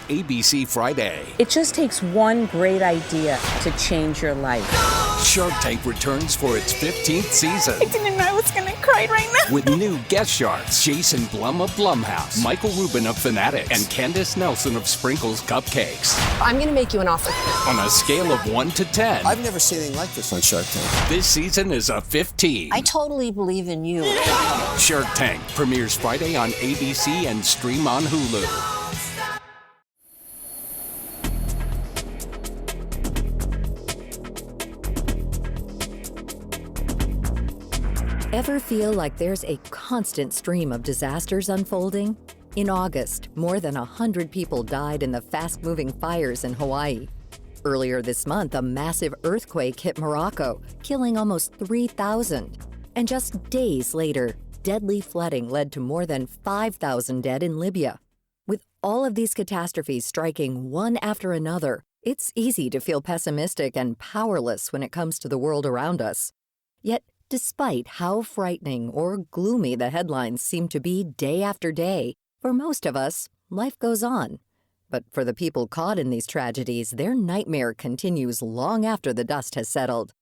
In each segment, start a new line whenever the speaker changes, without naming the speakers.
ABC Friday.
It just takes one great idea to change your life.
Shark Tank returns for its 15th season.
I didn't know I was going to cry right now.
With new guest sharks, Jason Blum of Blumhouse, Michael Rubin of Fanatics, and Candace Nelson of Sprinkles Cupcakes.
I'm going to make you an offer.
On a scale of 1 to 10.
I've never seen anything like this on Shark Tank.
This season is a 15.
I totally believe in you.
Shark Tank premieres Friday on ABC and stream on Hulu.
Ever feel like there's a constant stream of disasters unfolding? In August, more than 100 people died in the fast-moving fires in Hawaii. Earlier this month, a massive earthquake hit Morocco, killing almost 3,000. And just days later, deadly flooding led to more than 5,000 dead in Libya. With all of these catastrophes striking one after another, it's easy to feel pessimistic and powerless when it comes to the world around us. Yet, despite how frightening or gloomy the headlines seem to be day after day, for most of us, life goes on. But for the people caught in these tragedies, their nightmare continues long after the dust has settled.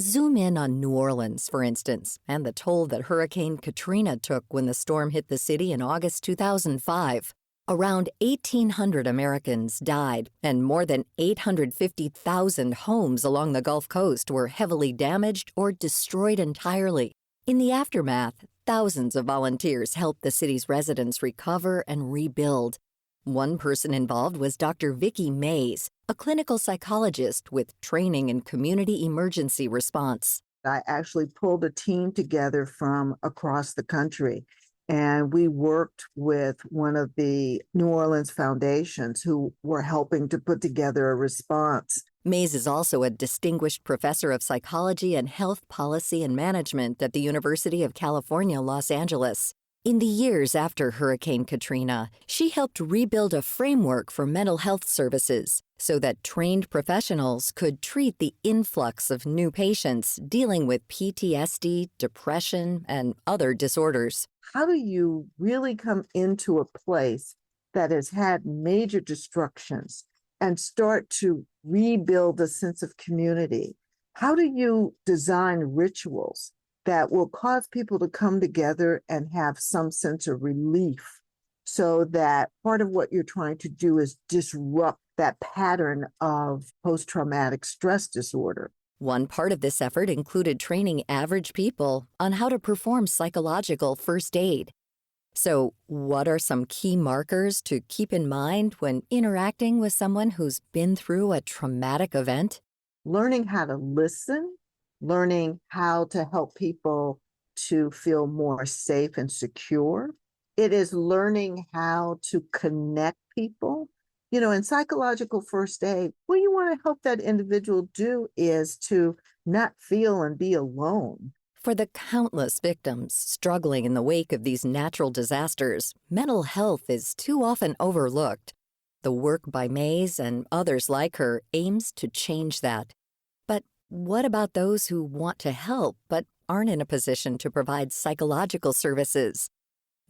Zoom in on New Orleans, for instance, and the toll that Hurricane Katrina took when the storm hit the city in August 2005. Around 1,800 Americans died, and more than 850,000 homes along the Gulf Coast were heavily damaged or destroyed entirely. In the aftermath, thousands of volunteers helped the city's residents recover and rebuild. One person involved was Dr. Vicki Mays, a clinical psychologist with training in community emergency response.
I actually pulled a team together from across the country. And we worked with one of the New Orleans foundations who were helping to put together a response.
Mays is also a distinguished professor of psychology and health policy and management at the University of California, Los Angeles. In the years after Hurricane Katrina, she helped rebuild a framework for mental health services so that trained professionals could treat the influx of new patients dealing with PTSD, depression, and other disorders.
How do you really come into a place that has had major destructions and start to rebuild a sense of community? How do you design rituals that will cause people to come together and have some sense of relief so that part of what you're trying to do is disrupt that pattern of post-traumatic stress disorder?
One part of this effort included training average people on how to perform psychological first aid. So, what are some key markers to keep in mind when interacting with someone who's been through a traumatic event?
Learning how to listen, learning how to help people to feel more safe and secure. It is learning how to connect people. You know, in psychological first aid, what you want to help that individual do is to not feel and be alone.
For the countless victims struggling in the wake of these natural disasters, mental health is too often overlooked. The work by Mays and others like her aims to change that. But what about those who want to help but aren't in a position to provide psychological services?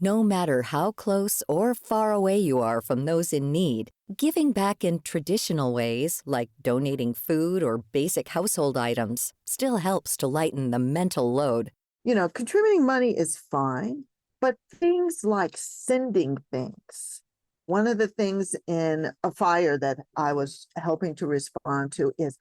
No matter how close or far away you are from those in need, giving back in traditional ways, like donating food or basic household items, still helps to lighten the mental load.
You know, contributing money is fine, but things like sending things. One of the things in a fire that I was helping to respond to is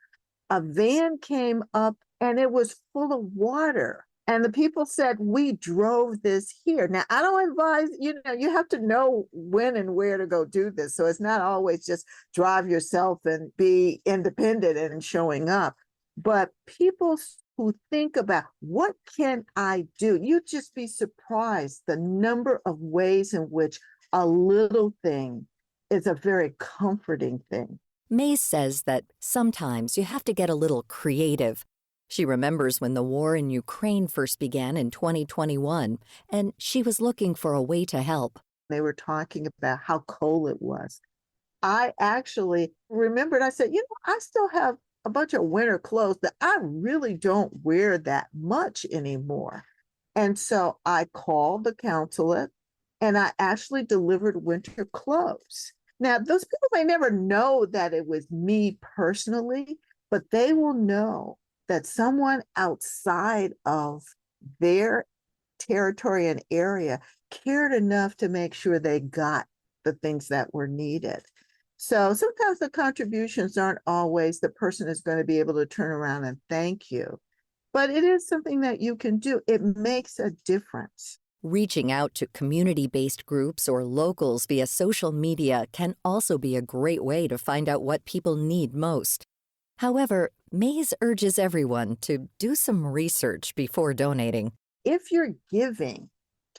a van came up and it was full of water. And the people said, we drove this here. Now, I don't advise, you have to know when and where to go do this. So it's not always just drive yourself and be independent and showing up. But people who think about, what can I do? You'd just be surprised the number of ways in which a little thing is a very comforting thing.
Mays says that sometimes you have to get a little creative. She remembers when the war in Ukraine first began in 2021, and she was looking for a way to help.
They were talking about how cold it was. I actually remembered, I said, I still have a bunch of winter clothes that I really don't wear that much anymore. And so I called the consulate and I actually delivered winter clothes. Now, those people may never know that it was me personally, but they will know that someone outside of their territory and area cared enough to make sure they got the things that were needed. So sometimes the contributions aren't always the person is going to be able to turn around and thank you, but it is something that you can do. It makes a difference.
Reaching out to community-based groups or locals via social media can also be a great way to find out what people need most. However, Mays urges everyone to do some research before donating.
If you're giving,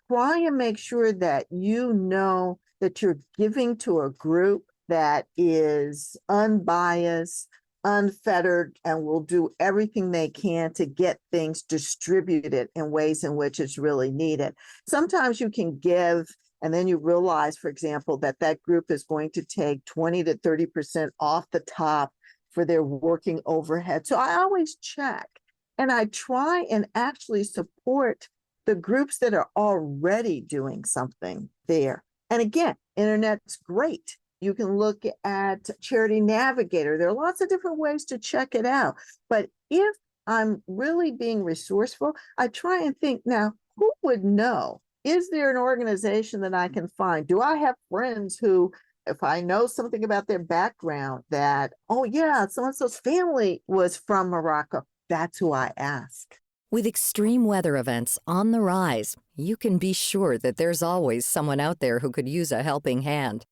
try and make sure that you know that you're giving to a group that is unbiased, unfettered, and will do everything they can to get things distributed in ways in which it's really needed. Sometimes you can give, and then you realize, for example, that that group is going to take 20 to 30% off the top for their working overhead. So I always check, and I try and actually support the groups that are already doing something there. And again, internet's great. You can look at Charity Navigator. There are lots of different ways to check it out. But if I'm really being resourceful, I try and think, now, who would know? Is there an organization that I can find? Do I have friends who, if I know something about their background, that, oh yeah, so-and-so's family was from Morocco, that's who I ask.
With extreme weather events on the rise, you can be sure that there's always someone out there who could use a helping hand.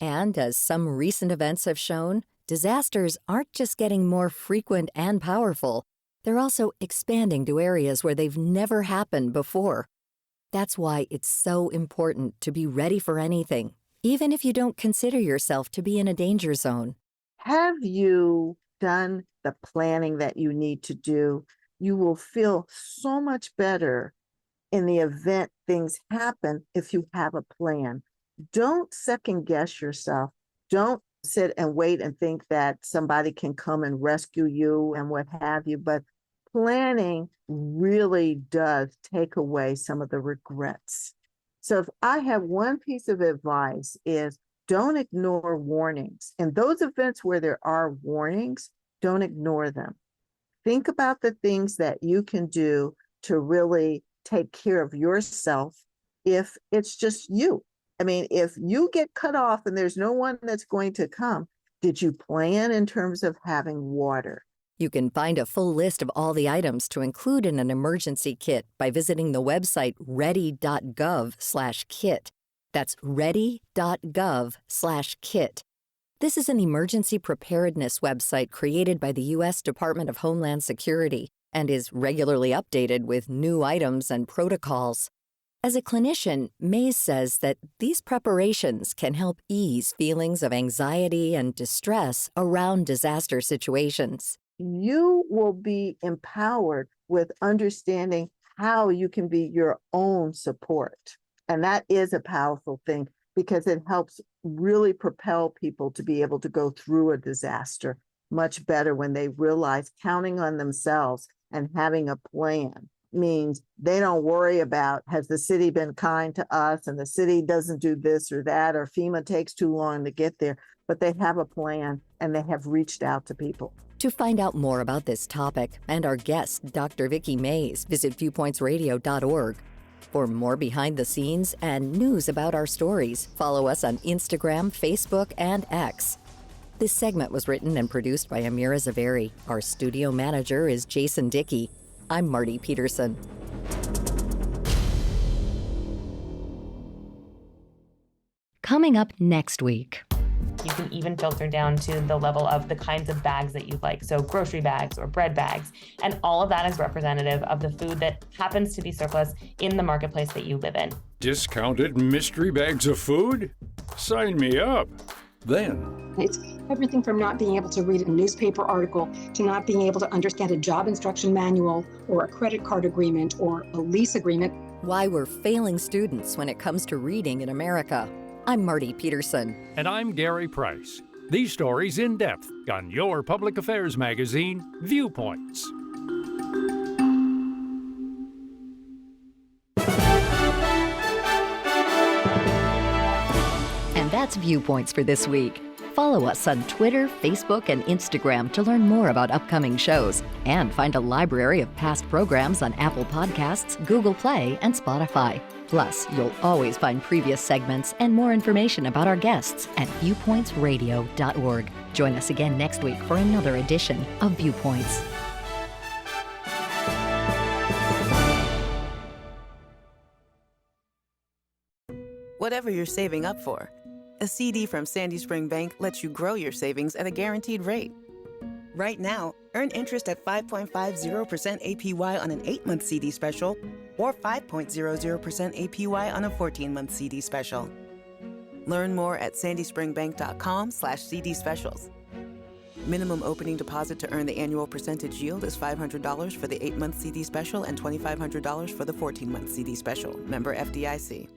And as some recent events have shown, disasters aren't just getting more frequent and powerful, they're also expanding to areas where they've never happened before. That's why it's so important to be ready for anything, even if you don't consider yourself to be in a danger zone.
Have you done the planning that you need to do? You will feel so much better in the event things happen if you have a plan. Don't second guess yourself. Don't sit and wait and think that somebody can come and rescue you and what have you. But planning really does take away some of the regrets. So if I have one piece of advice is don't ignore warnings. In those events where there are warnings, don't ignore them. Think about the things that you can do to really take care of yourself if it's just you. I mean, if you get cut off and there's no one that's going to come, did you plan in terms of having water?
You can find a full list of all the items to include in an emergency kit by visiting the website ready.gov/kit. That's ready.gov/kit. This is an emergency preparedness website created by the U.S. Department of Homeland Security and is regularly updated with new items and protocols. As a clinician, Mays says that these preparations can help ease feelings of anxiety and distress around disaster situations.
You will be empowered with understanding how you can be your own support. And that is a powerful thing because it helps really propel people to be able to go through a disaster much better when they realize counting on themselves and having a plan means they don't worry about, has the city been kind to us and the city doesn't do this or that, or FEMA takes too long to get there, but they have a plan and they have reached out to people.
To find out more about this topic and our guest, Dr. Vicki Mays, visit viewpointsradio.org. For more behind the scenes and news about our stories, follow us on Instagram, Facebook, and X. This segment was written and produced by Amira Zaveri. Our studio manager is Jason Dickey. I'm Marty Peterson. Coming up next week.
You can even filter down to the level of the kinds of bags that you'd like. So grocery bags or bread bags. And all of that is representative of the food that happens to be surplus in the marketplace that you live in.
Discounted mystery bags of food? Sign me up. Then
it's everything from not being able to read a newspaper article to not being able to understand a job instruction manual or a credit card agreement or a lease agreement.
Why we're failing students when it comes to reading in America. I'm Marty Peterson.
And I'm Gary Price. These stories in depth on your public affairs magazine, Viewpoints.
And that's That's Viewpoints for this week. Follow us on Twitter, Facebook, and Instagram to learn more about upcoming shows and find a library of past programs on Apple Podcasts, Google Play, and Spotify. Plus, you'll always find previous segments and more information about our guests at viewpointsradio.org. Join us again next week for another edition of Viewpoints.
Whatever you're saving up for, a CD from Sandy Spring Bank lets you grow your savings at a guaranteed rate. Right now, earn interest at 5.50% APY on an 8-month CD special or 5.00% APY on a 14-month CD special. Learn more at sandyspringbank.com/CD specials. Minimum opening deposit to earn the annual percentage yield is $500 for the 8-month CD special and $2,500 for the 14-month CD special. Member FDIC.